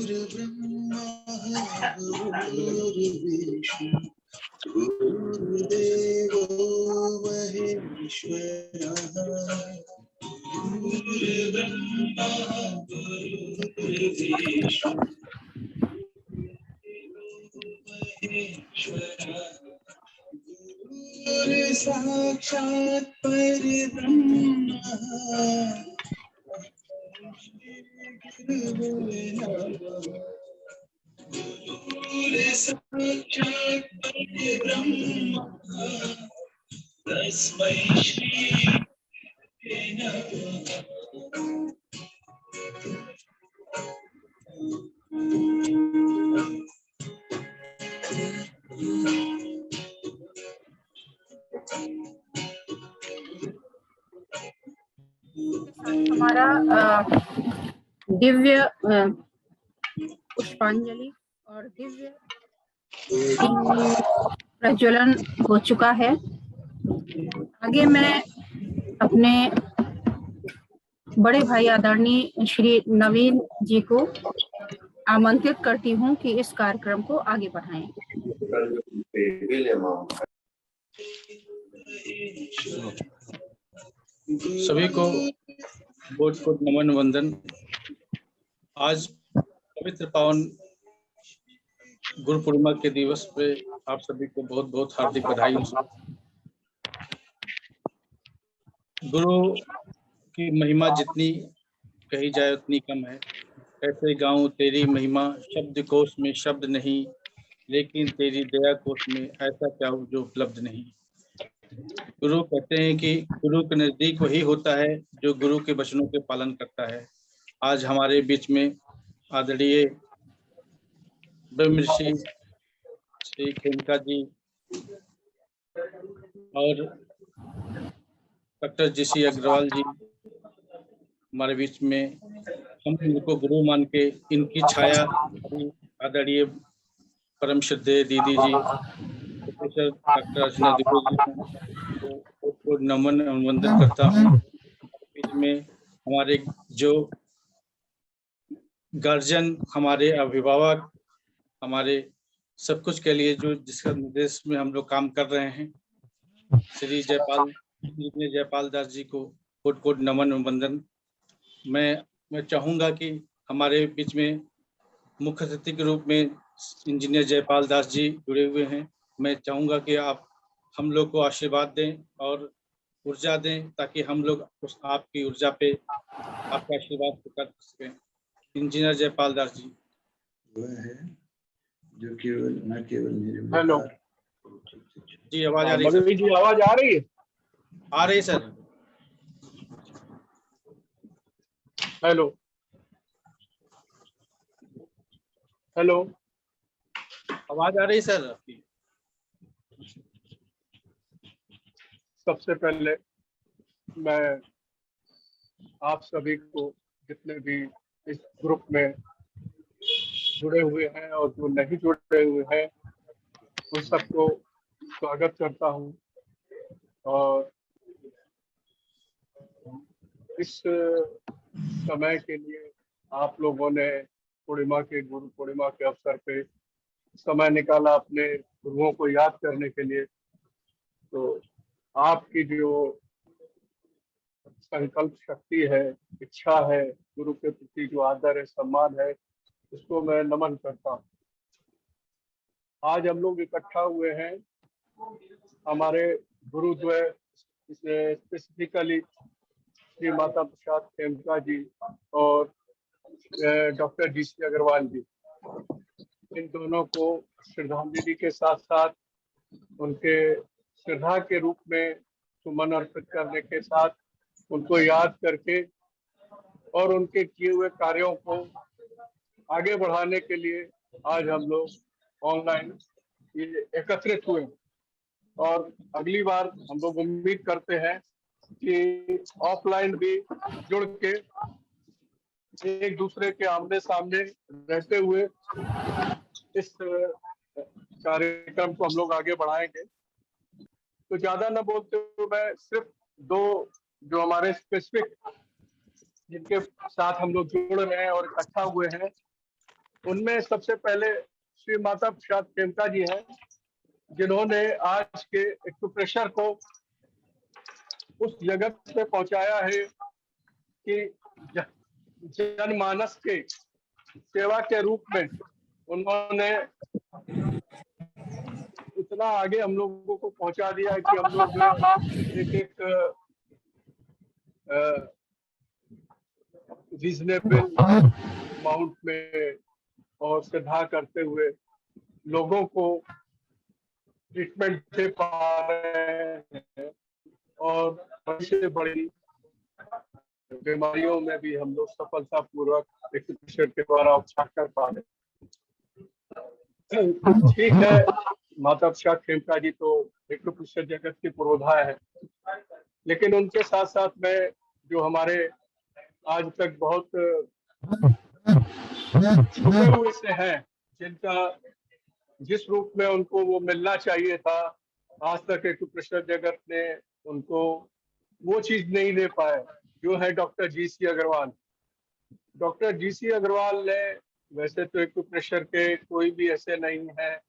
गुरुर्ब्रह्मा गुरुर्विष्णु गुरुर्देवो महेश्वरः गुरुर्ब्रह्मा गुरुर्विष्णु महेश्वरः गुरुर् साक्षात् परब्रह्म साक्षात् परब्रह्म तस्मै श्री नमः। हमारा दिव्य पुष्पांजलि और दिव्य प्रज्वलन हो चुका है। आगे मैं अपने बड़े भाई आदरणीय श्री नवीन जी को आमंत्रित करती हूं कि इस कार्यक्रम को आगे बढ़ाएं। सभी को बहुत बहुत नमन वंदन। आज पवित्र पावन गुरु पूर्णिमा के दिवस पे आप सभी को बहुत बहुत हार्दिक बधाई। गुरु की महिमा जितनी कही जाए उतनी कम है। ऐसे गाऊं तेरी महिमा, शब्द कोश में शब्द नहीं, लेकिन तेरी दया कोश में ऐसा क्या जो उपलब्ध नहीं। गुरु कहते हैं कि गुरु के नजदीक वही होता है जो गुरु के वचनों के पालन करता है। आज हमारे बीच में आदरणीय ब्रह्मर्षि श्री खेमका जी और डॉक्टर जी.सी. अग्रवाल जी हमारे बीच में, हम इनको गुरु मान के इनकी छाया आदरणीय परम श्रद्धेय दीदी जी प्रोफेसर डॉक्टर अर्चना दुबे जी को नमन वंदन करता हूँ। बीच में हमारे जो गार्जियन, हमारे अभिभावक, हमारे सब कुछ के लिए जो जिसका निर्देश में हम लोग काम कर रहे हैं, श्री जयपाल दास जी को कोट कोट नमन वंदन। मैं चाहूँगा कि हमारे बीच में मुख्य अतिथि के रूप में इंजीनियर जयपाल दास जी जुड़े हुए हैं। मैं चाहूँगा कि आप हम लोग को आशीर्वाद दें और ऊर्जा दें ताकि हम लोग उस आपकी ऊर्जा पे आपका आशीर्वाद कर सकें। इंजीनियर जयपाल दास जी। वह है जो केवल न केवल मेरे हेलो जी, आवाज आ रही है जी? आवाज आ रही है? आ रही सर। हेलो हेलो, आवाज आ रही सर आपकी? सबसे पहले मैं आप सभी को, जितने भी इस ग्रुप में जुड़े हुए हैं और जो नहीं जुड़े हुए हैं, उन सबको स्वागत करता हूं। और इस समय के लिए आप लोगों ने पूर्णिमा के गुरु पूर्णिमा के अवसर पे समय निकाला अपने गुरुओं को याद करने के लिए। तो आपकी जो संकल्प शक्ति है, इच्छा है, गुरु के प्रति जो आदर है, सम्मान है, उसको मैं नमन करता हूँ। आज हम लोग इकट्ठा हुए हैं हमारे गुरुद्वय, स्पेसिफिकली श्री माता प्रसाद खेमका जी और डॉक्टर जी.सी. अग्रवाल जी। इन दोनों को श्रद्धांजलि के साथ साथ उनके श्रद्धा के रूप में सुमन अर्पित करने के साथ उनको याद करके और उनके किए हुए कार्यों को आगे बढ़ाने के लिए आज हम लोग ऑनलाइन ये एकत्रित हुए। और अगली बार हम लोग उम्मीद करते हैं कि ऑफलाइन भी जुड़ के एक दूसरे के आमने सामने रहते हुए इस कार्यक्रम को हम लोग आगे बढ़ाएंगे। तो ज्यादा न बोलते हुए मैं सिर्फ दो जो हमारे स्पेसिफिक जिनके साथ हम लोग जुड़ रहे हैं और इकट्ठा हुए हैं, उनमें सबसे पहले श्री माता प्रसाद खेमका जी हैं, जिन्होंने आज के एक्यूप्रेशर को उस जगत पे पहुंचाया है कि जनमानस के सेवा के रूप में उन्होंने इतना आगे हम लोगों को पहुंचा दिया है कि हम लोग एक रीजनेबल अमाउंट में और श्रद्धा करते हुए लोगों को ट्रीटमेंट दे पा रहे हैं और बड़ी से बड़ी बीमारियों में भी हम लोग सफलतापूर्वक एक्यूप्रेशर के द्वारा उपचार कर पा रहे हैं। ठीक है, माता प्रसाद खेमका जी तो एक्यूप्रेशर जगत की पुरोधा है, लेकिन उनके साथ साथ में जो हमारे आज तक बहुत छुपे हुए से हैं, जिनका जिस रूप में उनको वो मिलना चाहिए था, आज तक एक्यूप्रेशर जगत ने उनको वो चीज नहीं दे पाए, जो है doctor G C. Agarwal. Doctor G C. Agarwal ने, वैसे तो एक्यूप्रेशर के कोई भी ऐसे नहीं है,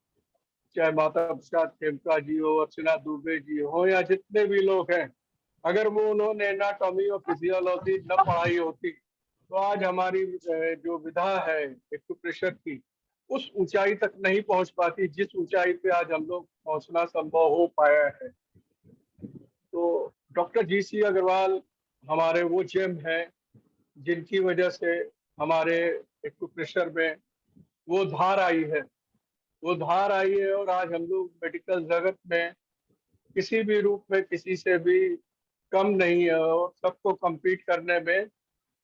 चाहे माता प्रसाद खेमका जी हो, अर्चना दुबे जी हो, या जितने भी लोग हैं, अगर वो उन्होंने एनाटॉमी और फिजियोलॉजी न पढ़ाई होती तो आज हमारी जो विधा है एक्यूप्रेशर की उस ऊंचाई तक नहीं पहुंच पाती जिस ऊंचाई पे आज हम लोग पहुंचना संभव हो पाया है। तो डॉक्टर जी.सी. अग्रवाल हमारे वो जेम हैं जिनकी वजह से हमारे एक्यूप्रेशर में वो धार आई है, और आज हम लोग मेडिकल जगत में किसी भी रूप में किसी से भी कम नहीं है और सबको compete करने में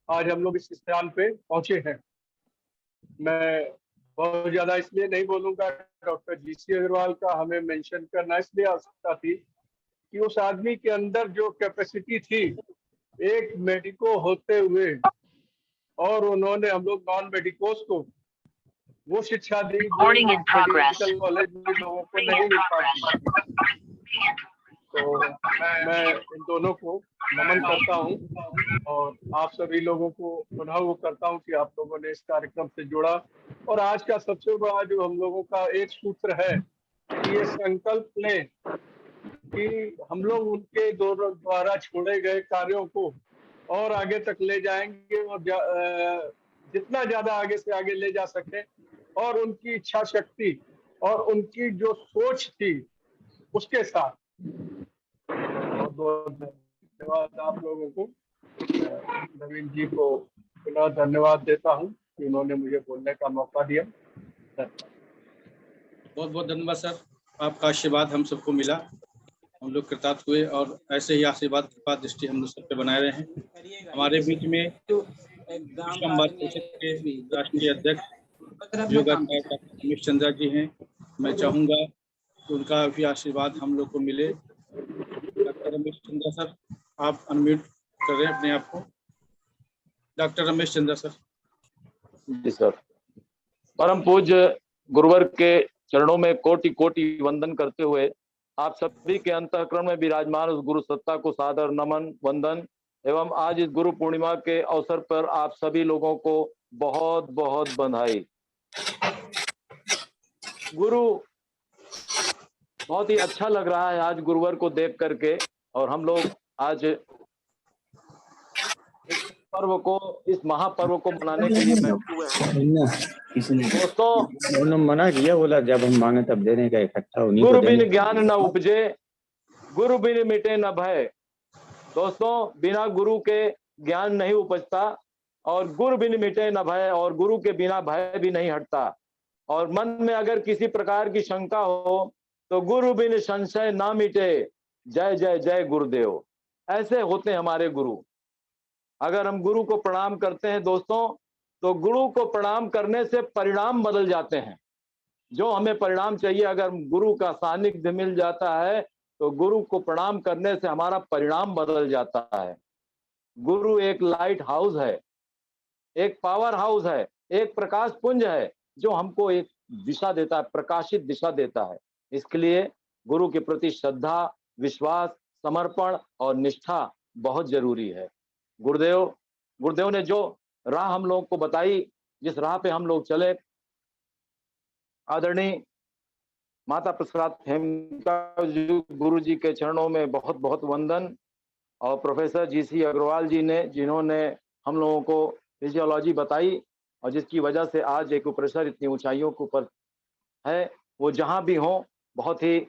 आज हम लोग इस स्थान पे पहुंचे हैं। मैं बहुत ज्यादा इसलिए नहीं बोलूंगा, डॉक्टर जी.सी. अग्रवाल का हमें मेंशन करना इसलिए आवश्यकता थी कि उस आदमी के अंदर जो कैपेसिटी थी एक मेडिको होते हुए, और उन्होंने हम लोग नॉन मेडिकोस को वो शिक्षा दी जो मेडिकल कॉलेज में लोगों को नहीं मिल पाती। तो मैं इन दोनों को नमन करता हूं और आप सभी लोगों को पुनः वो करता हूं कि आप लोगों ने इस कार्यक्रम से जुड़ा। और आज का सबसे बड़ा जो हम लोगों का एक सूत्र है कि ये संकल्प लें कि हम लोग उनके द्वारा छोड़े गए कार्यों को और आगे तक ले जाएंगे और जितना ज्यादा आगे से आगे ले जा सके, और उनकी इच्छा शक्ति और उनकी जो सोच थी उसके साथ। बहुत बहुत धन्यवाद आप लोगों को। नवीन जी को पुनः धन्यवाद देता हूं कि उन्होंने मुझे बोलने का मौका दिया। बहुत बहुत धन्यवाद सर, आपका आशीर्वाद हम सबको मिला, हम लोग कृतार्थ हुए और ऐसे ही आशीर्वाद कृपा दृष्टि हम लोग सब पे बनाए रहे हैं। हमारे बीच में के राष्ट्रीय अध्यक्ष योगाचार्य डॉक्टर रमेश चंद्रा जी हैं। मैं चाहूँगा कि उनका भी आशीर्वाद हम लोग को मिले। डॉक्टर रमेश चंद्रा सर, आप अनम्यूट कर रहे हैं अपने आप को। Doctor Ramesh Chandra sir. जी सर। परम पूज्य गुरुवर के चरणों में कोटि कोटि वंदन करते हुए आप सभी के अंतःकरण में विराजमान उस गुरु सत्ता को सादर नमन वंदन एवं आज इस गुरु पूर्णिमा के अवसर पर आप सभी लोगों को बहुत बहुत बधाई। गुरु बहुत ही अच्छा लग रहा है आज गुरुवर को देख करके, और हम लोग आज पर्व को, इस महापर्व को मनाने के लिए बैठे हुए हैं। दोस्तों, उन्होंने मना किया, बोला जब हम मांगे तब देने का, इकट्ठा उन्हीं को गुरु देंगे। बिन ज्ञान न उपजे, गुरु बिन मिटे न भय। दोस्तों, बिना गुरु के ज्ञान नहीं उपजता और गुरु बिन मिटे न भय, और गुरु के बिना भय भी नहीं हटता। और मन में अगर किसी प्रकार की शंका हो तो गुरु बिन संशय ना मिटे, जय जय जय गुरुदेव। ऐसे होते हमारे गुरु। अगर हम गुरु को प्रणाम करते हैं दोस्तों, तो गुरु को प्रणाम करने से परिणाम बदल जाते हैं। जो हमें परिणाम चाहिए, अगर गुरु का सानिध्य मिल जाता है तो गुरु को प्रणाम करने से हमारा परिणाम बदल जाता है। गुरु एक लाइट हाउस है, एक पावर हाउस है, एक प्रकाश पुंज है जो हमको एक दिशा देता है, प्रकाशित दिशा देता है। इसके लिए गुरु के प्रति श्रद्धा, विश्वास, समर्पण और निष्ठा बहुत जरूरी है। गुरुदेव ने जो राह हम लोगों को बताई, जिस राह पे हम लोग चले, आदरणीय माता प्रसाद खेमका गुरु जी के चरणों में बहुत बहुत वंदन, और प्रोफेसर जीसी अग्रवाल जी ने, जिन्होंने हम लोगों को फिजियोलॉजी बताई और जिसकी वजह से आज एक्यूप्रेशर इतनी ऊंचाइयों के ऊपर है, वो जहां भी हों बहुत ही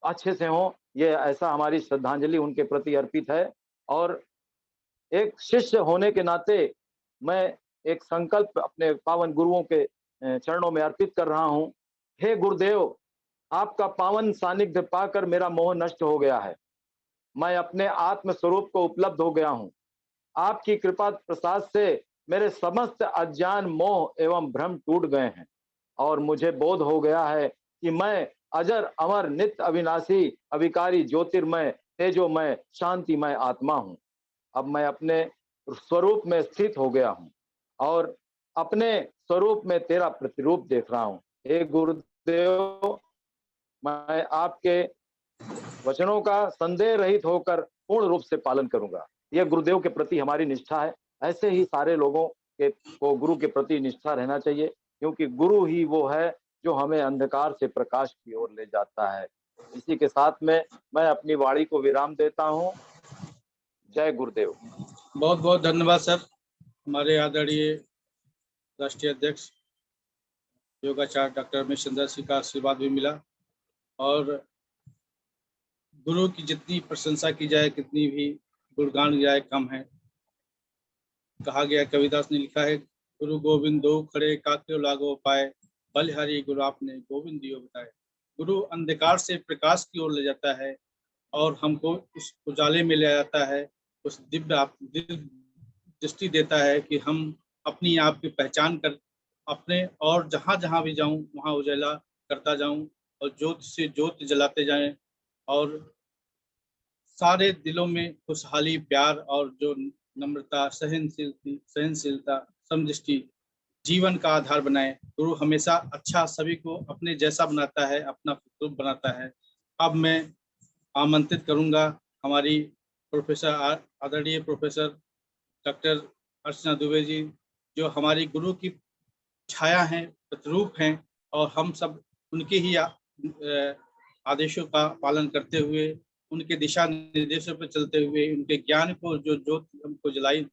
अच्छे से हों, ये ऐसा हमारी श्रद्धांजलि उनके प्रति अर्पित है। और एक शिष्य होने के नाते मैं एक संकल्प अपने पावन गुरुओं के चरणों में अर्पित कर रहा हूं। हे गुरुदेव, आपका पावन सानिध्य पाकर मेरा मोह नष्ट हो गया है, मैं अपने आत्म स्वरूप को उपलब्ध हो गया हूं। आपकी कृपा प्रसाद से मेरे समस्त अज्ञान, मोह एवं भ्रम टूट गए हैं और मुझे बोध हो गया है कि मैं अजर अमर नित्य अविनाशी अविकारी ज्योतिर्मय तेजोमय शांतिमय आत्मा हूं। अब मैं अपने स्वरूप में स्थित हो गया हूं और अपने स्वरूप में तेरा प्रतिरूप देख रहा हूं। हे गुरुदेव, मैं आपके वचनों का संदेह रहित होकर पूर्ण रूप से पालन करूंगा। यह गुरुदेव के प्रति हमारी निष्ठा है। ऐसे ही सारे लोगों को गुरु के प्रति निष्ठा रहना चाहिए, क्योंकि गुरु ही वो है जो हमें अंधकार से प्रकाश की ओर ले जाता है। इसी के साथ में मैं अपनी वाणी को विराम देता हूं। जय गुरुदेव। बहुत बहुत धन्यवाद सर। हमारे आदरणीय राष्ट्रीय अध्यक्ष योगाचार्य डॉक्टर रमेश चंद्र सिंह का आशीर्वाद भी मिला, और गुरु की जितनी प्रशंसा की जाए, कितनी भी गुणगान जाए, कम है। कहा गया, कबीरदास ने लिखा है, गुरु गोविंद दो खड़े काक्यो लागो पाए, बलिहारी गुरु आपने गोविंद दियो बताए। गुरु अंधकार से प्रकाश की ओर ले जाता है और हमको उस उजाले में ले जाता है, उस दिव्य दृष्टि देता है कि हम अपनी आप की पहचान कर अपने, और जहाँ जहाँ भी जाऊं वहाँ उजाला करता जाऊं और ज्योत से ज्योत जलाते जाएं, और सारे दिलों में खुशहाली, प्यार और जो नम्रता, सहनशीलता, समदृष्टि जीवन का आधार बनाए। गुरु हमेशा अच्छा, सभी को अपने जैसा बनाता है, अपना रूप बनाता है। अब मैं आमंत्रित करूंगा हमारी आदरणीय प्रोफेसर डॉक्टर अर्चना दुबे जी, जो हमारी गुरु की छाया हैं, प्रतिरूप हैं, और हम सब उनके ही आदेशों का पालन करते हुए, उनके दिशा निर्देशों पर चलते हुए, उनके ज्ञान को जो ज्योत हमको जलाई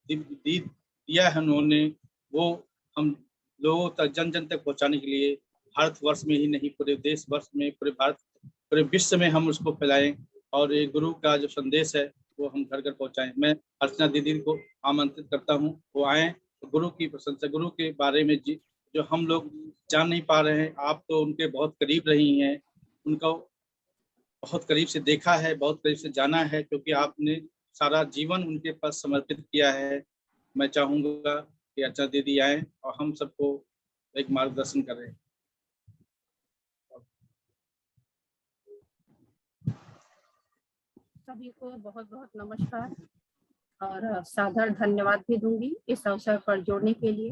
दिया है उन्होंने, वो हम लोगों तक, जन जन तक पहुंचाने के लिए भारतवर्ष में ही नहीं, पूरे देश वर्ष में, पूरे भारत, पूरे विश्व में हम उसको फैलाएं, और ये गुरु का जो संदेश है वो हम घर घर पहुंचाएं। मैं अर्चना दीदी को आमंत्रित करता हूं, वो आए, गुरु की प्रशंसा, गुरु के बारे में जो हम लोग जान नहीं पा रहे हैं, आप तो उनके बहुत करीब रही हैं, उनका बहुत करीब से देखा है, बहुत करीब से जाना है, क्योंकि आपने सारा जीवन उनके पास समर्पित किया है। मैं चाहूंगा कि अर्चना दीदी आए और हम सबको एक मार्गदर्शन करें। सभी को बहुत बहुत नमस्कार और सादर धन्यवाद भी दूंगी इस अवसर पर जोड़ने के लिए।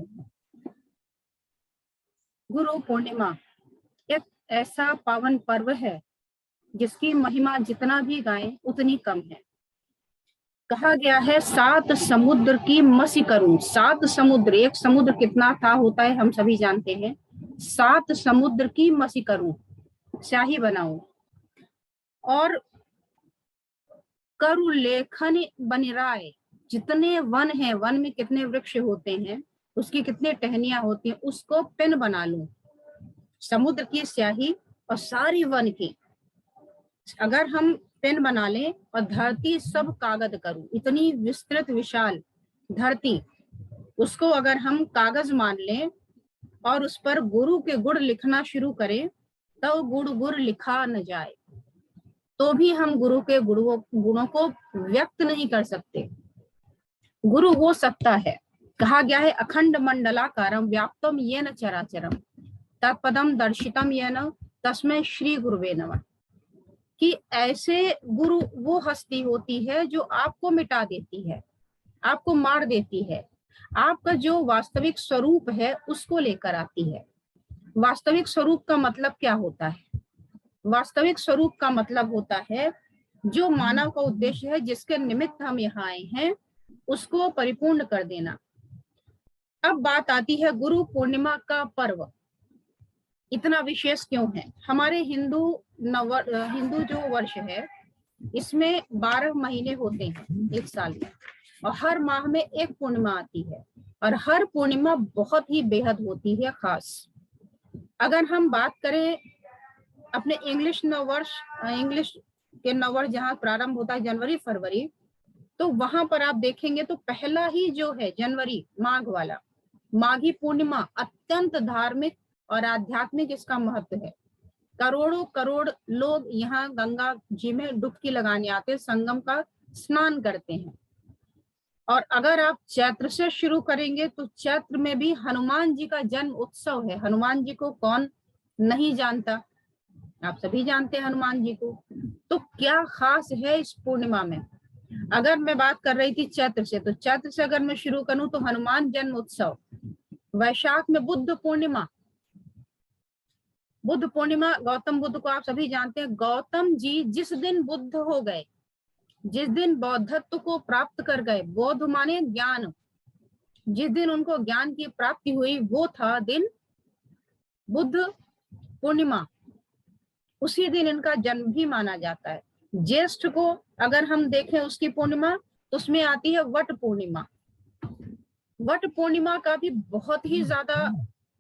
गुरु पूर्णिमा एक ऐसा पावन पर्व है जिसकी महिमा जितना भी गाएं उतनी कम है। कहा गया है, 7 समुद्र की मसी करूं। 7 समुद्र, एक समुद्र कितना था होता है हम सभी जानते हैं। 7 समुद्र की मसी करूं, स्याही बनाऊं, और करु लेखन बनिराए। जितने वन हैं, वन में कितने वृक्ष होते हैं, उसकी कितने टहनियां होती हैं, उसको पेन बना लूं। समुद्र की स्याही और सारी वन की अगर हम पेन बना लें, और धरती सब कागज करूं, इतनी विस्तृत विशाल धरती, उसको अगर हम कागज मान लें और उस पर गुरु के गुण लिखना शुरू करें, तो गुड़ लिखा न जाए, तो भी हम गुरु के गुणों को व्यक्त नहीं कर सकते। गुरु वो सत्ता है, कहा गया है, अखंड मंडलाकारम व्याप्तम येन चराचरम तत्पदम दर्शितम येन तस्मै श्री गुरुवे नमः। कि ऐसे गुरु वो हस्ती होती है जो आपको मिटा देती है, आपको मार देती है, आपका जो वास्तविक स्वरूप है उसको लेकर आती है। वास्तविक स्वरूप का मतलब क्या होता है? वास्तविक स्वरूप का मतलब होता है जो मानव का उद्देश्य है, जिसके निमित्त हम यहाँ आए हैं, उसको परिपूर्ण कर देना। अब बात आती है गुरु पूर्णिमा का पर्व इतना विशेष क्यों है? हमारे हिंदू जो वर्ष है इसमें 12 महीने होते हैं एक साल में, और हर माह में एक पूर्णिमा आती है, और हर पूर्णिमा बहुत ही बेहद होती है खास। अगर हम बात करें अपने इंग्लिश के नववर्ष जहाँ प्रारंभ होता है जनवरी फरवरी, तो वहां पर आप देखेंगे तो पहला ही जो है जनवरी माघ वाला, माघी पूर्णिमा अत्यंत धार्मिक और आध्यात्मिक इसका महत्व है। करोड़ों करोड़ लोग यहाँ गंगा जी में डुबकी लगाने आते हैं, संगम का स्नान करते हैं। और अगर आप चैत्र से शुरू करेंगे तो चैत्र में भी हनुमान जी का जन्म उत्सव है। हनुमान जी को कौन नहीं जानता, आप सभी जानते हैं हनुमान जी को। तो क्या खास है इस पूर्णिमा में? अगर मैं बात कर रही थी चैत्र से, तो चैत्र से अगर मैं शुरू करूं तो हनुमान जन्म उत्सव, वैशाख में बुद्ध पूर्णिमा। बुद्ध पूर्णिमा, गौतम बुद्ध को आप सभी जानते हैं। गौतम जी जिस दिन बुद्ध हो गए, जिस दिन बौद्धत्व को प्राप्त कर गए, बौद्ध माने ज्ञान, जिस दिन उनको ज्ञान की प्राप्ति हुई वो था दिन बुद्ध पूर्णिमा। उसी दिन इनका जन्म भी माना जाता है। ज्येष्ठ को अगर हम देखें उसकी पूर्णिमा, तो उसमें आती है वट पूर्णिमा। वट पूर्णिमा का भी बहुत ही ज्यादा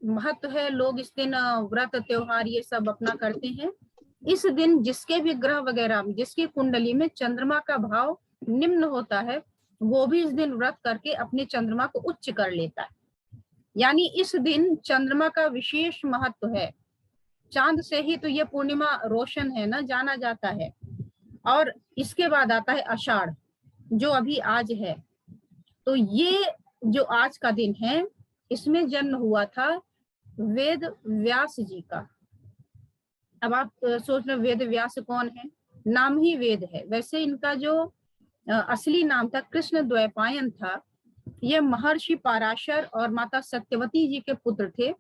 महत्व है। लोग इस दिन व्रत त्योहार ये सब अपना करते हैं। इस दिन जिसके भी ग्रह वगैरह, जिसकी कुंडली में चंद्रमा का भाव निम्न होता है, वो भी इस दिन व्रत करके अपने चंद्रमा को उच्च कर लेता है। यानी इस दिन चंद्रमा का विशेष महत्व है। चांद से ही तो ये पूर्णिमा रोशन है ना, जाना जाता है। और इसके बाद आता है आषाढ़, जो अभी आज है। तो ये जो आज का दिन है, इसमें जन्म हुआ था वेद व्यास जी का। अब आप सोच रहे वेद व्यास कौन है? नाम ही वेद है। वैसे इनका जो असली नाम था कृष्ण द्वैपायन था। ये महर्षि पाराशर और माता सत्यवती जी के पुत्र थे,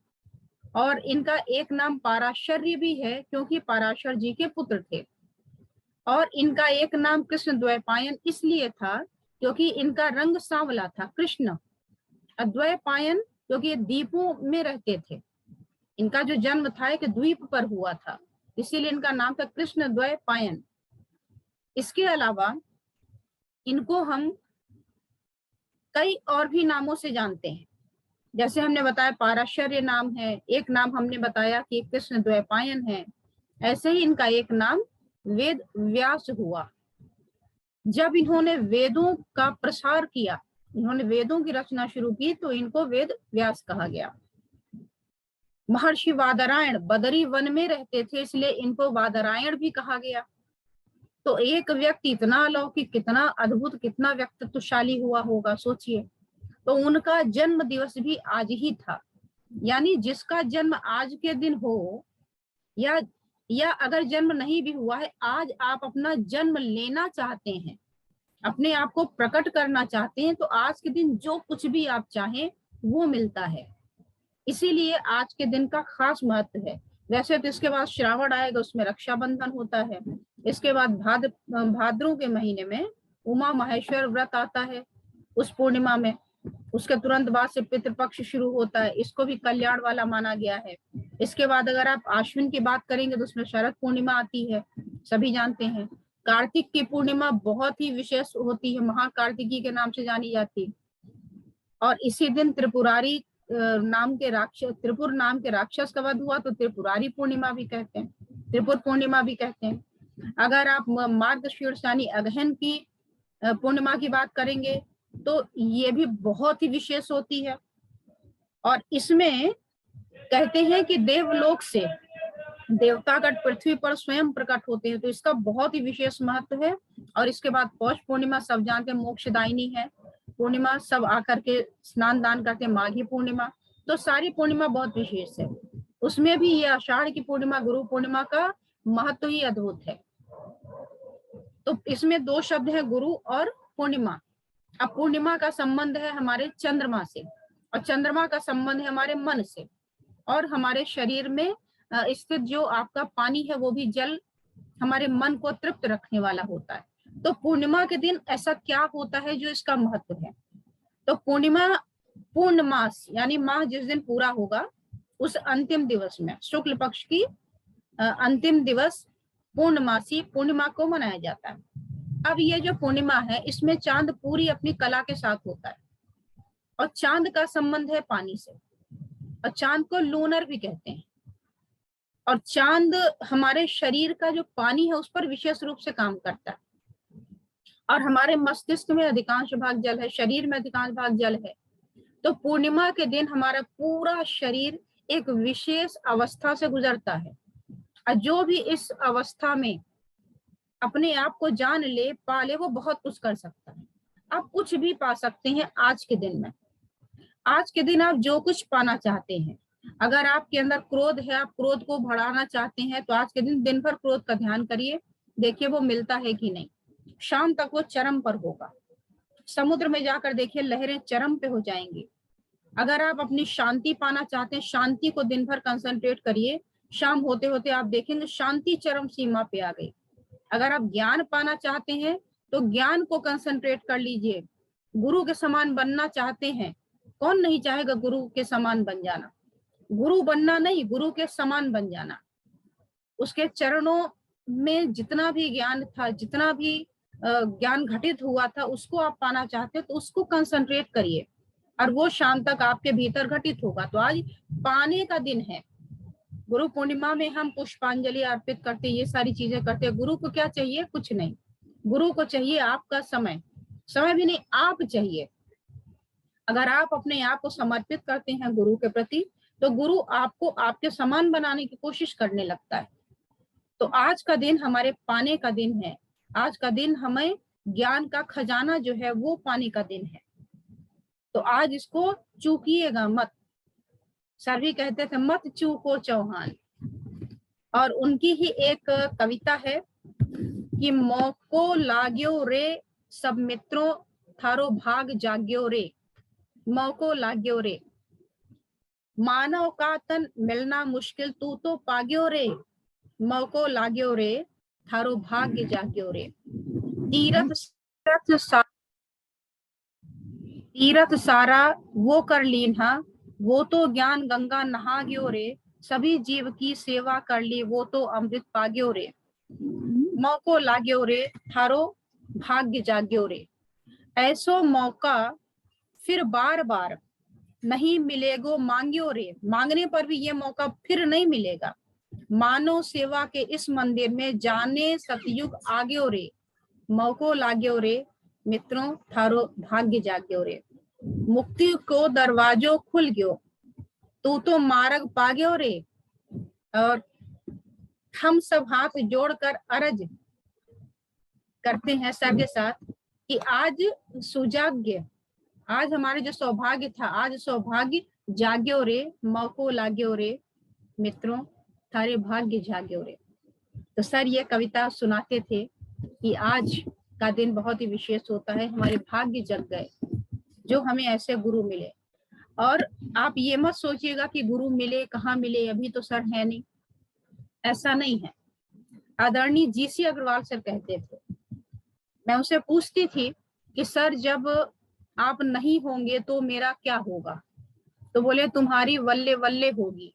और इनका एक नाम पाराशर्य भी है क्योंकि पाराशर जी के पुत्र थे। और इनका एक नाम कृष्ण द्वैपायन इसलिए था क्योंकि इनका रंग सांवला था, कृष्ण। द्वैपायन क्योंकि ये द्वीपों में रहते थे। इनका जो जन्म था एक द्वीप पर हुआ था, इसीलिए इनका नाम था कृष्ण द्वैपायन। इसके अलावा इनको हम कई और भी नामों से जानते हैं। जैसे हमने बताया पाराशर्य नाम है, एक नाम हमने बताया कि कृष्ण द्वैपायन है। ऐसे ही इनका एक नाम वेद व्यास हुआ। जब इन्होंने वेदों का प्रसार किया, इन्होंने वेदों की रचना शुरू की, तो इनको वेद व्यास कहा गया। महर्षि वादरायण बदरी वन में रहते थे, इसलिए इनको वादरायण भी कहा गया। तो एक व्यक्ति इतना अलौकिक, कितना अद्भुत, कितना व्यक्तित्वशाली हुआ होगा, सोचिए। तो उनका जन्म दिवस भी आज ही था। यानी जिसका जन्म आज के दिन हो, या अगर जन्म नहीं भी हुआ है, आज आप अपना जन्म लेना चाहते हैं, अपने आप को प्रकट करना चाहते हैं, तो आज के दिन जो कुछ भी आप चाहें वो मिलता है। इसीलिए आज के दिन का खास महत्व है। वैसे तो इसके बाद श्रावण आएगा, उसमें रक्षाबंधन होता है। इसके बाद भाद्रों के महीने में उमा महेश्वर व्रत आता है उस पूर्णिमा में। उसके तुरंत बाद से पितृपक्ष शुरू होता है, इसको भी कल्याण वाला माना गया है। इसके बाद अगर आप आश्विन की बात करेंगे तो उसमें शरद पूर्णिमा आती है, सभी जानते हैं। कार्तिक की पूर्णिमा बहुत ही विशेष होती है, महाकार्तिकी के नाम से जानी जाती है। और इसी दिन त्रिपुर नाम के राक्षस का वध हुआ, तो त्रिपुरारी पूर्णिमा भी कहते हैं, त्रिपुर पूर्णिमा भी कहते हैं। अगर आप मार्गशीर्ष यानी अगहन की पूर्णिमा की बात करेंगे तो ये भी बहुत ही विशेष होती है। और इसमें कहते हैं कि देवलोक से देवतागण पृथ्वी पर स्वयं प्रकट होते हैं, तो इसका बहुत ही विशेष महत्व है। और इसके बाद पौष पूर्णिमा, सब जानते हैं मोक्षदायिनी है पूर्णिमा, सब आकर के स्नान दान करते हैं। माघी पूर्णिमा, तो सारी पूर्णिमा बहुत विशेष है। उसमें भी ये आषाढ़ की पूर्णिमा, गुरु पूर्णिमा का महत्व ही अद्भुत है। तो इसमें दो शब्द है, गुरु और पूर्णिमा। अब पूर्णिमा का संबंध है हमारे चंद्रमा से, और चंद्रमा का संबंध है हमारे मन से, और हमारे शरीर में स्थित जो आपका पानी है वो भी जल हमारे मन को तृप्त रखने वाला होता है। तो पूर्णिमा के दिन ऐसा क्या होता है जो इसका महत्व है? तो पूर्णिमा पूर्ण मास यानी माह जिस दिन पूरा होगा उस अंतिम दिवस में, शुक्ल पक्ष की अंतिम दिवस पूर्णमासी पूर्णिमा को मनाया जाता है। अब ये जो पूर्णिमा है इसमें चांद पूरी अपनी कला के साथ होता है, और चांद का संबंध है पानी से, और चांद को लूनर भी कहते हैं। और चांद हमारे शरीर का जो पानी है उस पर विशेष रूप से काम करता है, और हमारे मस्तिष्क में अधिकांश भाग जल है, शरीर में अधिकांश भाग जल है। तो पूर्णिमा के दिन हमारा पूरा शरीर एक विशेष अवस्था से गुजरता है, और जो भी इस अवस्था में अपने आप को जान ले पा ले वो बहुत कुछ कर सकता है। आप कुछ भी पा सकते हैं आज के दिन में। आज के दिन आप जो कुछ पाना चाहते हैं, अगर आपके अंदर क्रोध है, आप क्रोध को बढ़ाना चाहते हैं, तो आज के दिन भर क्रोध का ध्यान करिए, देखिए वो मिलता है कि नहीं। शाम तक वो चरम पर होगा। समुद्र में जाकर देखिए लहरें चरम पे हो जाएंगी। अगर आप अपनी शांति पाना चाहते हैं, शांति को दिन भर कंसंट्रेट करिए, शाम होते होते आप देखेंगे शांति चरम सीमा पे आ गई। अगर आप ज्ञान पाना चाहते हैं तो ज्ञान को कंसंट्रेट कर लीजिए। गुरु के समान बनना चाहते हैं, कौन नहीं चाहेगा गुरु के समान बन जाना? गुरु बनना नहीं, गुरु के समान बन जाना। उसके चरणों में जितना भी ज्ञान था, जितना भी ज्ञान घटित हुआ था, उसको आप पाना चाहते हो तो उसको कंसंट्रेट करिए, और वो शाम तक आपके भीतर घटित होगा। तो आज पाने का दिन है। गुरु पूर्णिमा में हम पुष्पांजलि अर्पित करते, ये सारी चीजें करते हैं। गुरु को क्या चाहिए? कुछ नहीं। गुरु को चाहिए आपका समय, समय भी नहीं, आप चाहिए। अगर आप अपने आप को समर्पित करते हैं गुरु के प्रति, तो गुरु आपको आपके समान बनाने की कोशिश करने लगता है। तो आज का दिन हमारे पाने का दिन है। आज का दिन हमें ज्ञान का खजाना जो है वो पाने का दिन है। तो आज इसको चूकिएगा मत। सर भी कहते थे मत चूको चौहान। और उनकी ही एक कविता है कि मौको लाग्यो रे सब मित्रों थारो भाग जाग्यो रे, मौको लाग्यो रे मानव का तन मिलना मुश्किल तू तो पाग्यो रे, मौको लाग्यो रे थारो भाग्य जाग्यो रे। तीरथ सारा वो कर लीन्हा, वो तो ज्ञान गंगा नहा ग्यो रे, सभी जीव की सेवा कर ली वो तो अमृत पाग्यो रे, मौको लाग्यो रे थारो भाग्य जाग्यो रे। ऐसो मौका फिर बार बार नहीं मिलेगो मांग्यो रे, मांगने पर भी ये मौका फिर नहीं मिलेगा। मानव सेवा के इस मंदिर में जाने सतयुग आग्यो रे, मौको लाग्यो रे मित्रों थारो भाग्य जाग्यो रे। मुक्ति को दरवाजो खुल गयो तू तो मार्ग पाग्यो रे। और हम सब हाथ जोड़कर अर्ज करते हैं सबके साथ कि आज सुजाग्य, आज हमारे जो सौभाग्य था, आज सौभाग्य जाग्यो रे, मौको लाग्यो रे मित्रों थारे भाग्य जाग्यो रे। तो सर ये कविता सुनाते थे कि आज का दिन बहुत ही विशेष होता है, हमारे भाग्य जग गए जो हमें ऐसे गुरु मिले। और आप ये मत सोचिएगा कि गुरु मिले कहाँ मिले, अभी तो सर है नहीं, ऐसा नहीं है। आदरणीय जीसी अग्रवाल सर कहते थे, मैं उनसे पूछती थी कि सर जब आप नहीं होंगे तो मेरा क्या होगा? तो बोले तुम्हारी वल्ले वल्ले होगी।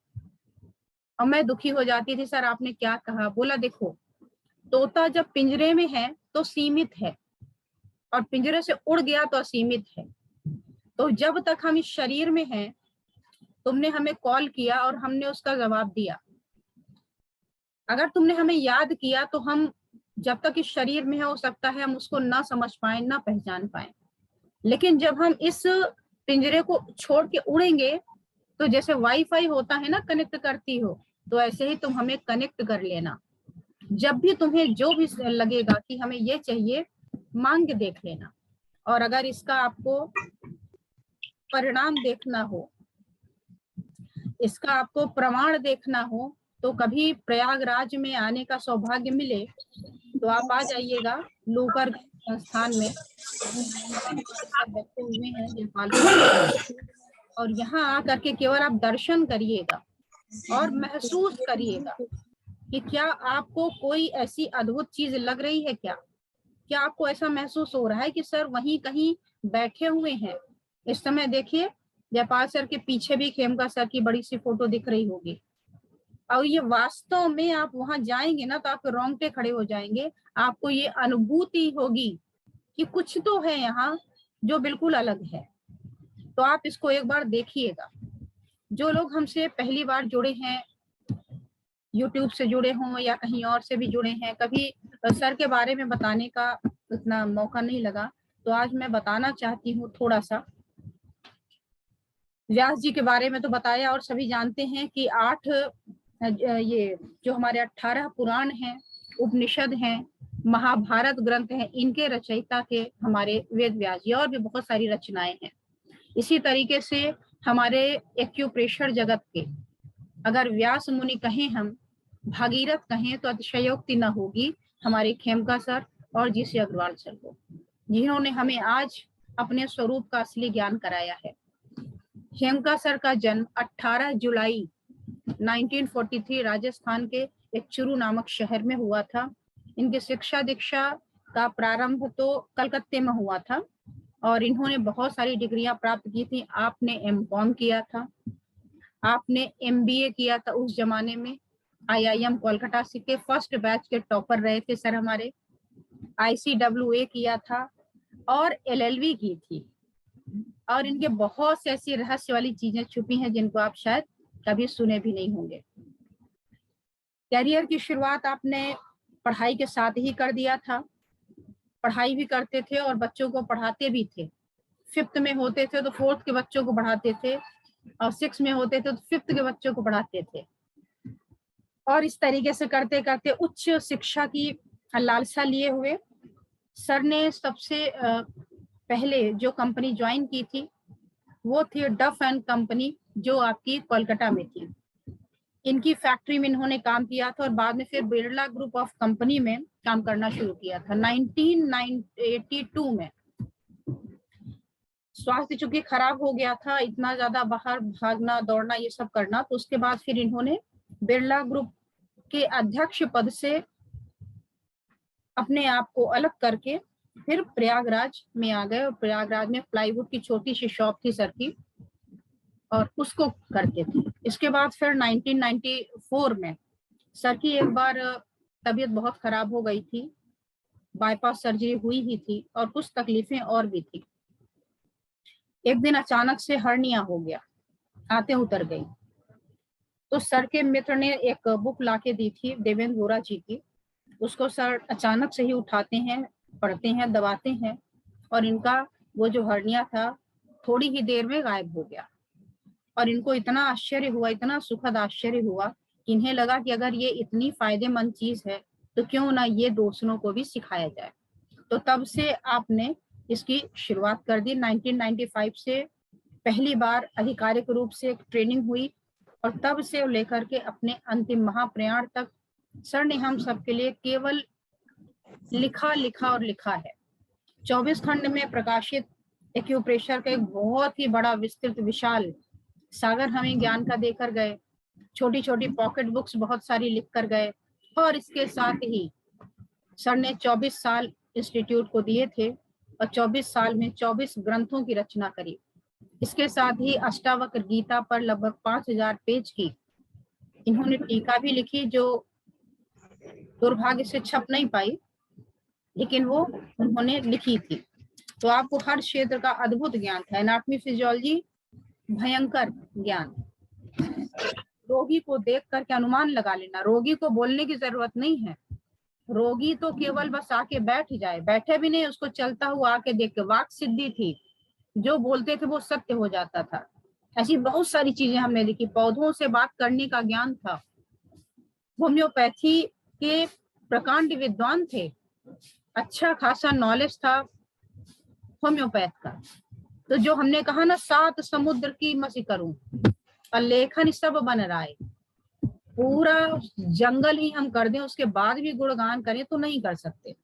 और मैं दुखी हो जाती थी, सर आपने क्या कहा? बोला देखो तोता जब पिंजरे में है तो सीमित है, और पिंजरे से उड़ गया तो असीमित है। तो जब तक हम इस शरीर में हैं, तुमने हमें कॉल किया और हमने उसका जवाब दिया। अगर तुमने हमें याद किया तो हम जब तक इस शरीर में है, हो सकता है हम उसको ना समझ पाए, ना पहचान पाए। लेकिन जब हम इस पिंजरे को छोड़ के उड़ेंगे तो जैसे वाईफाई होता है ना, कनेक्ट करती हो, तो ऐसे ही तुम हमें कनेक्ट कर लेना। जब भी तुम्हें जो भी लगेगा कि हमें ये चाहिए, मांग के देख लेना। और अगर इसका आपको परिणाम देखना हो, इसका आपको प्रमाण देखना हो, तो कभी प्रयागराज में आने का सौभाग्य मिले तो आप आ जाइएगा लोकर संस्थान में, सब बैठे हुए हैं जयपाल सर, और यहाँ आकर के केवल आप दर्शन करिएगा और महसूस करिएगा कि क्या आपको कोई ऐसी अद्भुत चीज लग रही है, क्या आपको ऐसा महसूस हो रहा है कि सर वहीं कहीं बैठे हुए हैं। इस समय देखिए जयपाल सर के पीछे भी खेमका सर की बड़ी सी फोटो दिख रही होगी, और ये वास्तव में आप वहां जाएंगे ना तो आपके रोंगटे खड़े हो जाएंगे, आपको ये अनुभूति होगी कि कुछ तो है यहाँ जो बिल्कुल अलग है। तो आप इसको एक बार देखिएगा। जो लोग हमसे पहली बार जुड़े हैं, YouTube से जुड़े हों या कहीं और से भी जुड़े हैं, कभी सर के बारे में बताने का उतना मौका नहीं लगा, तो आज मैं बताना चाहती हूँ थोड़ा सा। व्यास जी के बारे में तो बताया और सभी जानते हैं कि 8 ये जो हमारे 18 पुराण हैं, उपनिषद हैं, महाभारत ग्रंथ हैं, इनके रचयिता के हमारे वेद व्यास जी, और भी बहुत सारी रचनाएं हैं। इसी तरीके से हमारे एक्यूप्रेशर जगत के अगर व्यास मुनि कहें, हम भागीरथ कहें तो अतिशयोक्ति न होगी हमारे खेमका सर और जीसी अग्रवाल सर को, जिन्होंने हमें आज अपने स्वरूप का असली ज्ञान कराया है। खेमका सर का जन्म 18 जुलाई 1943 राजस्थान के एक चुरू नामक शहर में हुआ था। इनकी शिक्षा दीक्षा का प्रारंभ तो कलकत्ते में हुआ था और इन्होंने बहुत सारी डिग्रियां प्राप्त की थी। आपने एमकॉम किया था, आपने एमबीए किया था, उस जमाने में आईआईएम कोलकाता से के फर्स्ट बैच के टॉपर रहे थे सर हमारे। आईसीडब्ल्यूए किया था और एलएलबी की थी, और इनके बहुत से ऐसी रहस्य वाली चीजें छुपी हैं जिनको आप शायद कभी सुने भी नहीं होंगे। कैरियर की शुरुआत आपने पढ़ाई के साथ ही कर दिया था, पढ़ाई भी करते थे और बच्चों को पढ़ाते भी थे। 5th में होते थे तो 4th के बच्चों को पढ़ाते थे, और 6 में होते थे तो 5th के बच्चों को पढ़ाते थे। और इस तरीके से करते करते उच्च शिक्षा की लालसा लिए हुए सर ने सबसे पहले जो कंपनी ज्वाइन की थी वो थी डफ एंड कंपनी, जो आपकी कोलकाता में थी। इनकी फैक्ट्री में इन्होंने काम किया था और बाद में फिर बिरला ग्रुप ऑफ कंपनी में काम करना शुरू किया था 1982 में। स्वास्थ्य चूंकि खराब हो गया था, इतना ज्यादा बाहर भागना दौड़ना ये सब करना, तो उसके बाद फिर इन्होंने बिरला ग्रुप के अध्यक्ष पद से अपने आप को अलग करके फिर प्रयागराज में आ गए, और प्रयागराज में प्लाईवुड की छोटी सी शॉप थी सर की और उसको करते थे। इसके बाद फिर 1994 में सर की एक बार तबीयत बहुत खराब हो गई थी, बाईपास सर्जरी हुई ही थी और कुछ तकलीफें और भी थी। एक दिन अचानक से हर्निया हो गया, आते उतर गई। तो सर के मित्र ने एक बुक लाके दी थी देवेंद्र वोरा जी की, उसको सर अचानक से ही उठाते हैं, पढ़ते हैं, दबाते हैं, और इनका वो जो हर्निया था थोड़ी ही देर में गायब हो गया। और इनको इतना आश्चर्य हुआ, इतना सुखद आश्चर्य हुआ कि इन्हें लगा कि अगर ये इतनी फायदेमंद चीज है तो क्यों ना ये दूसरों को भी सिखाया जाए। तो तब से आपने इसकी शुरुआत कर दी। 1995 से पहली बार आधिकारिक रूप से एक ट्रेनिंग हुई, और तब से लेकर के अपने अंतिम महाप्रयाण तक सर ने हम सबके लिए केवल लिखा लिखा और लिखा है। 24 खंड में प्रकाशित एक्यूप्रेशर का एक बहुत ही बड़ा विस्तृत विशाल सागर हमें ज्ञान का देकर गए। छोटी छोटी पॉकेट बुक्स बहुत सारी लिख कर गए, और इसके साथ ही सर ने 24 साल इंस्टीट्यूट को दिए थे और 24 साल में 24 ग्रंथों की रचना करी। इसके साथ ही अष्टावक्र गीता पर लगभग 5000 पेज की इन्होंने टीका भी लिखी, जो दुर्भाग्य से छप नहीं पाई, लेकिन वो उन्होंने लिखी थी। तो आपको हर क्षेत्र का अद्भुत ज्ञान था। एनाटॉमी फिजियोलॉजी भयंकर ज्ञान, रोगी को देख करके अनुमान लगा लेना, रोगी को बोलने की जरूरत नहीं है, रोगी तो केवल बस आके बैठ जाए, बैठे भी नहीं, उसको चलता हुआ आके देख के वाक सिद्धि थी, जो बोलते थे वो सत्य हो जाता था। ऐसी बहुत सारी चीजें हमने लिखी। पौधों से बात करने का ज्ञान था। होम्योपैथी के प्रकांड विद्वान थे, अच्छा खासा नॉलेज था होम्योपैथ का। तो जो हमने कहा ना 7 समुद्र की मसी करूं और लेखन सब बन रहा है, पूरा जंगल ही हम कर दें उसके बाद भी गुणगान करें तो नहीं कर सकते।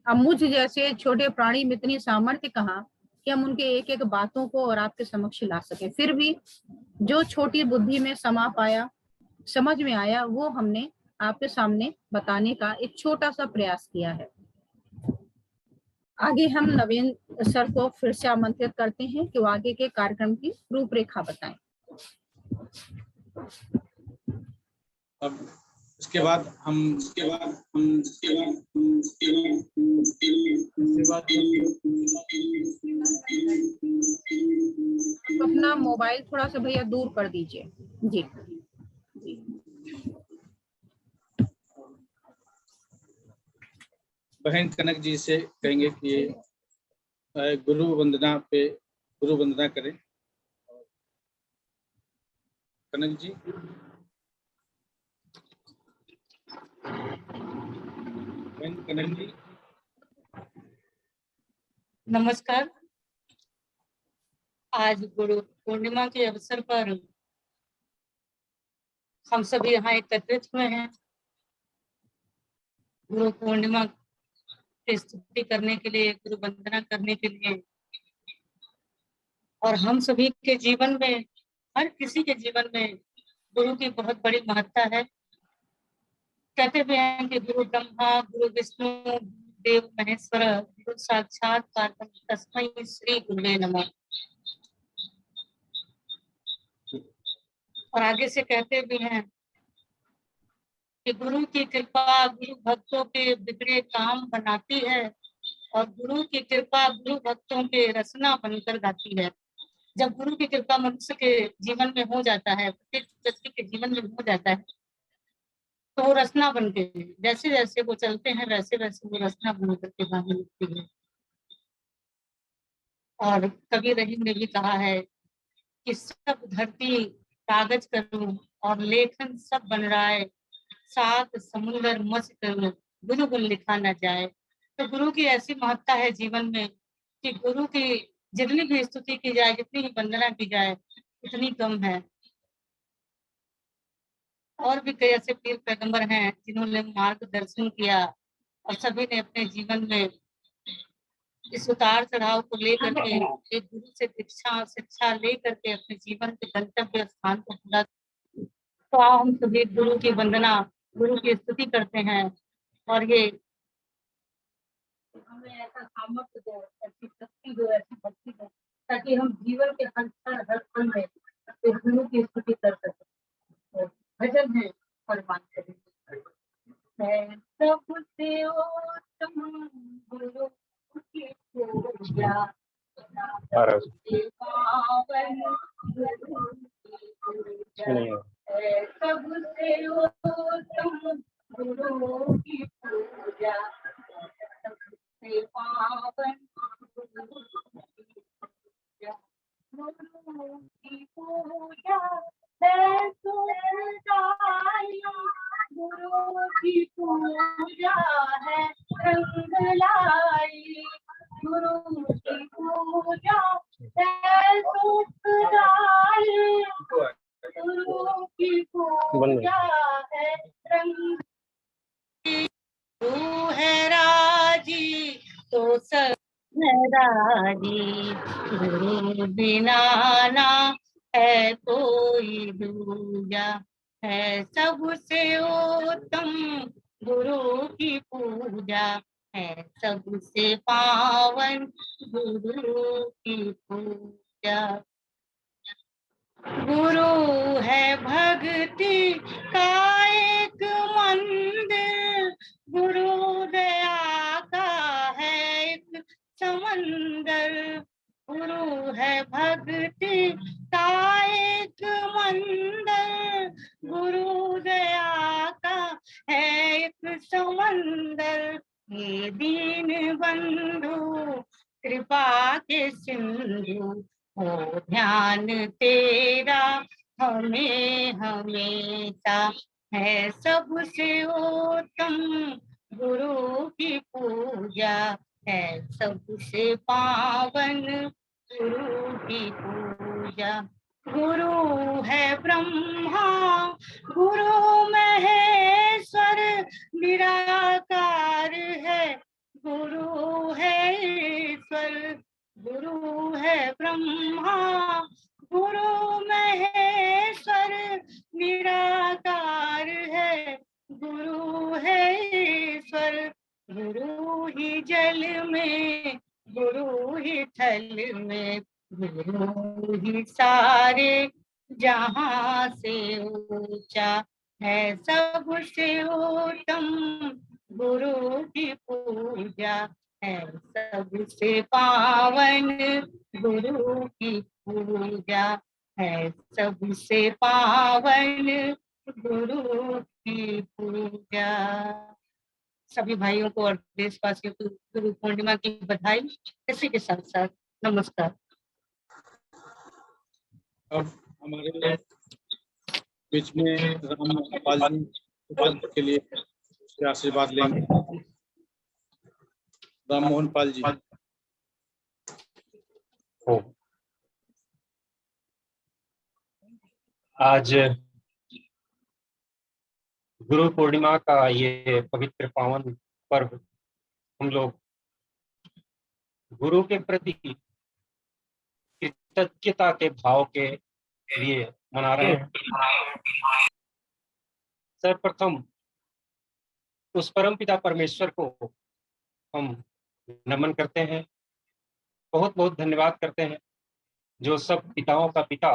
अब मुझ जैसे छोटे प्राणी में इतनी सामर्थ्य कहाँ कि हम उनके एक एक बातों को और आपके समक्ष ला सके। फिर भी जो छोटी बुद्धि में समा पाया, समझ में आया, वो हमने आपके सामने बताने का एक छोटा सा प्रयास किया है। आगे हम नवीन सर को फिर से आमंत्रित करते हैं कि वो आगे के कार्यक्रम की रूपरेखा बताएं। अब इसके बाद हम अपना मोबाइल थोड़ा सा भैया दूर कर दीजिए। जी बहन कनक जी से कहेंगे कि गुरु वंदना करें। कनक जी। बहन कनक जी। नमस्कार। आज गुरु पूर्णिमा के अवसर पर हम सभी यहाँ एकत्रित हुए हैं गुरु पूर्णिमा की स्तुति करने के लिए, गुरु वंदना करने के लिए। और हम सभी के जीवन में, हर किसी के जीवन में गुरु की बहुत बड़ी महत्ता है। कहते भी हैं कि गुरु ब्रह्मा गुरु विष्णु देव महेश्वर गुरु साक्षात परब्रह्म तस्मै श्री गुरुवे नमः। और आगे से कहते भी हैं कि गुरु की कृपा गुरु भक्तों के बिगड़े काम बनाती है और गुरु की कृपा गुरु भक्तों के रसना बनकर गाती है। जब गुरु की कृपा मनुष्य के जीवन में हो जाता है, प्रत्येक व्यक्ति के जीवन में हो जाता है, तो वो रसना बन के, जैसे जैसे वो चलते हैं वैसे वैसे वो रसना बन करके बाहर निकलती है। और कबीर रहीम ने भी कहा है कि सब धरती कागज करूं और लेखन सब बन रहा है, सात समुंदर मच करूं गुरु गुण लिखा न जाए। तो गुरु की ऐसी महत्ता है जीवन में कि गुरु की जितनी भी स्तुति की जाए, जितनी भी वंदना की जाए, उतनी कम है। और भी कई ऐसे पीर पैगंबर हैं जिन्होंने मार्गदर्शन किया और सभी ने अपने जीवन में इस उतार चढ़ाव को लेकर के, एक गुरु से शिक्षा लेकर के अपने जीवन के गंतव्य स्थान को पूरा। तो हम सभी गुरु की वंदना, गुरु की स्तुति करते हैं और ये हमें ऐसा सामर्थ्य दो, ऐसी शक्ति दो, ऐसी भक्ति दो, ताकि हम जीवन के हर क्षण हर पल में इस गुरु की स्तुति कर सकें। भजन है फरमान करें। सबसे उत्तम गुरु की पूजा, सबसे पावन गुरु की पूजा, सबसे उत्तम गुरु की पूजा, सबसे पावन गुरु की पूजा, गुरु की पूजा है सुखदाई, गुरु की पूजा है रंगलाई, गुरु की पूजा है सुखदाई, गुरु की पूजा है रंग। गुरु है राजी तो सब है राजी, गुरु बिना ना है कोई दूजा, है सबसे उत्तम गुरु की पूजा, है सबसे पावन गुरु की पूजा। गुरु है भक्ति का एक मंदिर, गुरु दया का है एक समंदर, गुरु है भक्ति का एक मंदिर, गुरु दया का है एक समंदर। ये दीन बंधु कृपा के सिंधु, हो ध्यान तेरा हमें हमेशा, है सबसे उत्तम गुरु की पूजा, है सबसे पावन गुरु की पूजा। गुरु है ब्रह्मा गुरु महेश्वर निराकार है गुरु है ईश्वर गुरु है ब्रह्मा गुरु महेश्वर निराकार है गुरु है ईश्वर गुरु ही जल में गुरु ही थल में गुरु ही सारे जहां से ऊंचा है सबसे उत्तम गुरु की पूजा है सबसे पावन गुरु की पूजा है सबसे पावन गुरु की पूजा। सभी भाइयों को और देशवासियों को गुरु पूर्णिमा की बधाई। इसी के साथ साथ नमस्कार। अब हमारे बीच में राम पाल जी के लिए आशीर्वाद लेंगे। राम मोहन पाल जी। आज गुरु पूर्णिमा का ये पवित्र पावन पर्व हम लोग गुरु के प्रति कृतज्ञता के भाव के लिए मना रहे हैं। सर्वप्रथम उस परमपिता परमेश्वर को हम नमन करते हैं, बहुत बहुत धन्यवाद करते हैं, जो सब पिताओं का पिता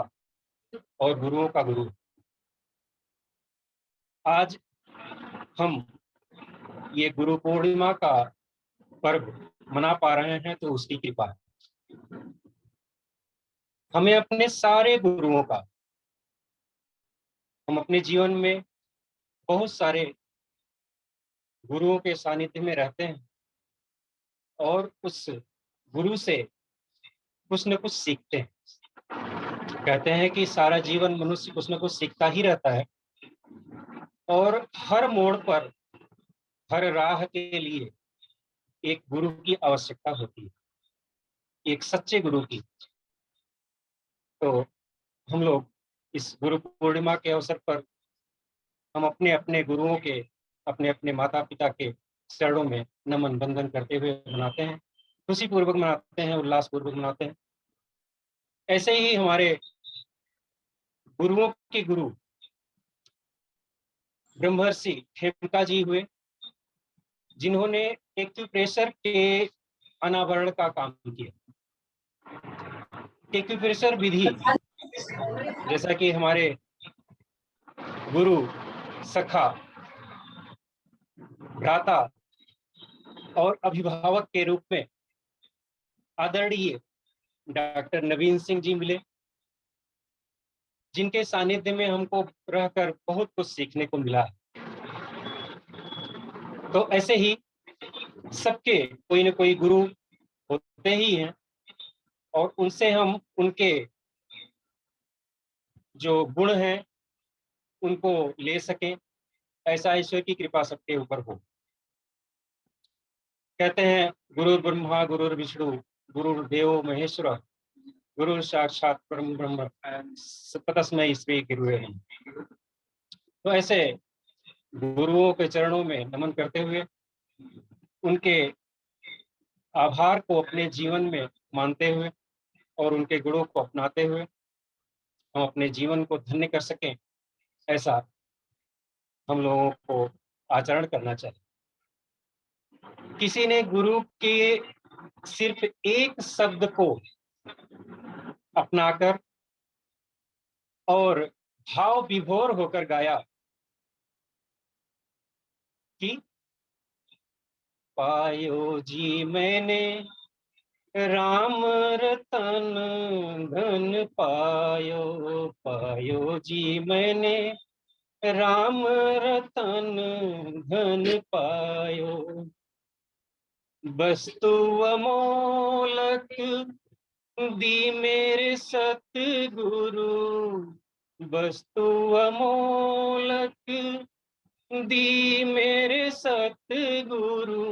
और गुरुओं का गुरु। आज हम ये गुरु पूर्णिमा का पर्व मना पा रहे हैं तो उसकी कृपा है। हमें अपने सारे गुरुओं का, हम अपने जीवन में बहुत सारे गुरुओं के सानिध्य में रहते हैं और उस गुरु से कुछ न कुछ सीखते हैं। कहते हैं कि सारा जीवन मनुष्य कुछ न कुछ सीखता ही रहता है और हर मोड़ पर, हर राह के लिए एक गुरु की आवश्यकता होती है, एक सच्चे गुरु की। तो हम लोग इस गुरु पूर्णिमा के अवसर पर हम अपने अपने गुरुओं के, अपने अपने माता पिता के चरणों में नमन बंदन करते हुए मनाते हैं, खुशी पूर्वक मनाते हैं, उल्लास पूर्वक मनाते हैं। ऐसे ही हमारे गुरुओं के गुरु ब्रह्मर्षि खेमका जी हुए, जिन्होंने एक्यूप्रेशर के अनावरण का काम किया। एक्यूप्रेशर विधि, जैसा कि हमारे गुरु, सखा, भ्राता और अभिभावक के रूप में आदरणीय डॉक्टर नवीन सिंह जी मिले, जिनके सानिध्य में हमको रहकर बहुत कुछ सीखने को मिला। तो ऐसे ही सबके कोई न कोई गुरु होते ही हैं और उनसे हम उनके जो गुण हैं उनको ले सकें, ऐसा ईश्वर की कृपा सबके ऊपर हो। कहते हैं गुरु ब्रह्मा गुरु विष्णु गुरुर्देव महेश्वर गुरु साक्षात परम ब्रह्म तस्मै श्री गुरुवे नमः। तो ऐसे गुरुओं के चरणों में नमन करते हुए, उनके आभार को अपने जीवन में मानते हुए और उनके गुणों को अपनाते हुए हम अपने जीवन को धन्य कर सकें, ऐसा हम लोगों को आचरण करना चाहिए। किसी ने गुरु के सिर्फ एक शब्द को अपनाकर और भाव विभोर होकर गाया कि पायो जी मैंने राम रतन धन पायो, पायो जी मैंने राम रतन धन पायो, वस्तु अमोलक दी मेरे सतगुरु, वस्तु अमोलक दी मेरे सतगुरु।